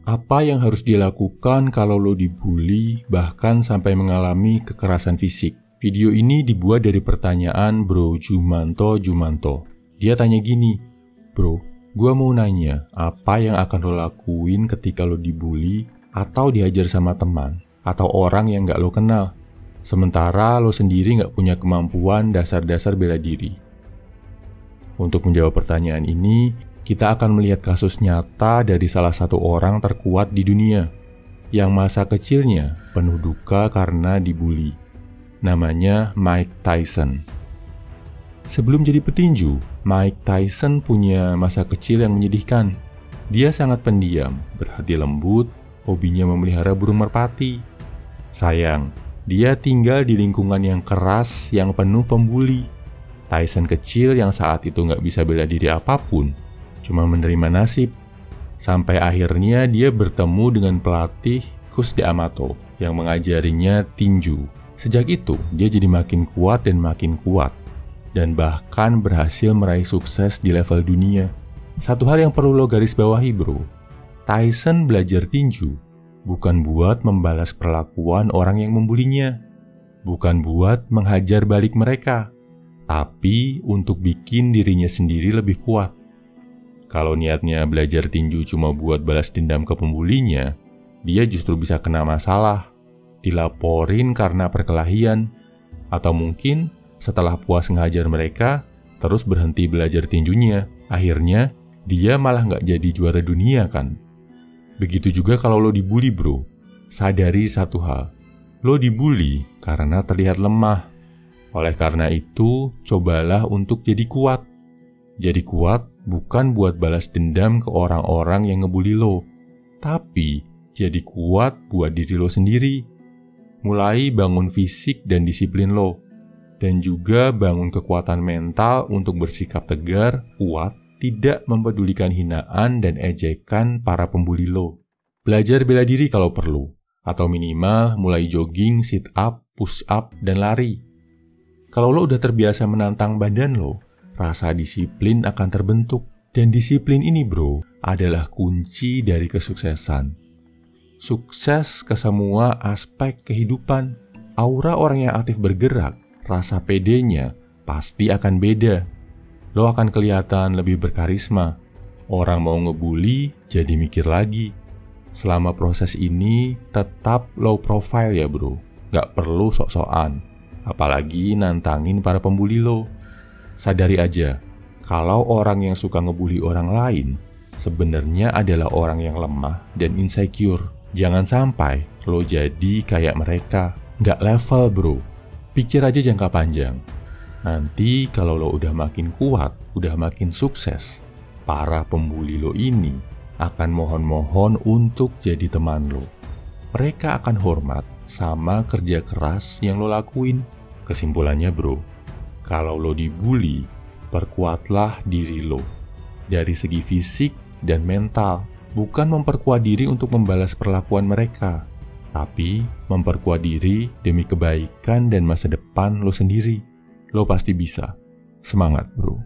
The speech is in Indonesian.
Apa yang harus dilakukan kalau lo dibully, bahkan sampai mengalami kekerasan fisik? Video ini dibuat dari pertanyaan Bro Jumanto. Dia tanya gini, "Bro, gua mau nanya, apa yang akan lo lakuin ketika lo dibully atau dihajar sama teman atau orang yang gak lo kenal, sementara lo sendiri gak punya kemampuan dasar-dasar bela diri?" Untuk menjawab pertanyaan ini, kita akan melihat kasus nyata dari salah satu orang terkuat di dunia, yang masa kecilnya penuh duka karena dibully. Namanya Mike Tyson. Sebelum jadi petinju, Mike Tyson punya masa kecil yang menyedihkan. Dia sangat pendiam, berhati lembut, hobinya memelihara burung merpati. Sayang, dia tinggal di lingkungan yang keras yang penuh pembuli. Tyson kecil yang saat itu nggak bisa bela diri apapun, cuma menerima nasib. Sampai akhirnya dia bertemu dengan pelatih Cus D'Amato yang mengajarinya tinju. Sejak itu, dia jadi makin kuat, dan bahkan berhasil meraih sukses di level dunia. Satu hal yang perlu lo garis bawahi bro, Tyson belajar tinju bukan buat membalas perlakuan orang yang membulinya, bukan buat menghajar balik mereka, tapi untuk bikin dirinya sendiri lebih kuat. Kalau niatnya belajar tinju cuma buat balas dendam ke pembulinya, dia justru bisa kena masalah, dilaporin karena perkelahian, atau mungkin setelah puas ngehajar mereka, terus berhenti belajar tinjunya. Akhirnya, dia malah nggak jadi juara dunia kan? Begitu juga kalau lo dibully bro, sadari satu hal, lo dibully karena terlihat lemah. Oleh karena itu, cobalah untuk jadi kuat. Jadi kuat bukan buat balas dendam ke orang-orang yang ngebully lo, tapi jadi kuat buat diri lo sendiri. Mulai bangun fisik dan disiplin lo, dan juga bangun kekuatan mental untuk bersikap tegar, kuat, tidak mempedulikan hinaan dan ejekan para pembuli lo. Belajar bela diri kalau perlu, atau minimal mulai jogging, sit up, push up, dan lari. Kalau lo udah terbiasa menantang badan lo, rasa disiplin akan terbentuk. Dan disiplin ini bro, adalah kunci dari kesuksesan. Sukses ke semua aspek kehidupan. Aura orang yang aktif bergerak, rasa pedenya pasti akan beda. Lo akan kelihatan lebih berkarisma. Orang mau ngebully, jadi mikir lagi. Selama proses ini, tetap low profile ya bro. Gak perlu sok-sokan, apalagi nantangin para pembuli lo. Sadari aja, kalau orang yang suka ngebully orang lain, sebenarnya adalah orang yang lemah dan insecure. Jangan sampai lo jadi kayak mereka. Gak level bro. Pikir aja jangka panjang. Nanti kalau lo udah makin kuat, udah makin sukses, para pembuli lo ini akan mohon-mohon untuk jadi teman lo. Mereka akan hormat sama kerja keras yang lo lakuin. Kesimpulannya bro, kalau lo dibully, perkuatlah diri lo. Dari segi fisik dan mental, bukan memperkuat diri untuk membalas perlakuan mereka, tapi memperkuat diri demi kebaikan dan masa depan lo sendiri. Lo pasti bisa. Semangat bro.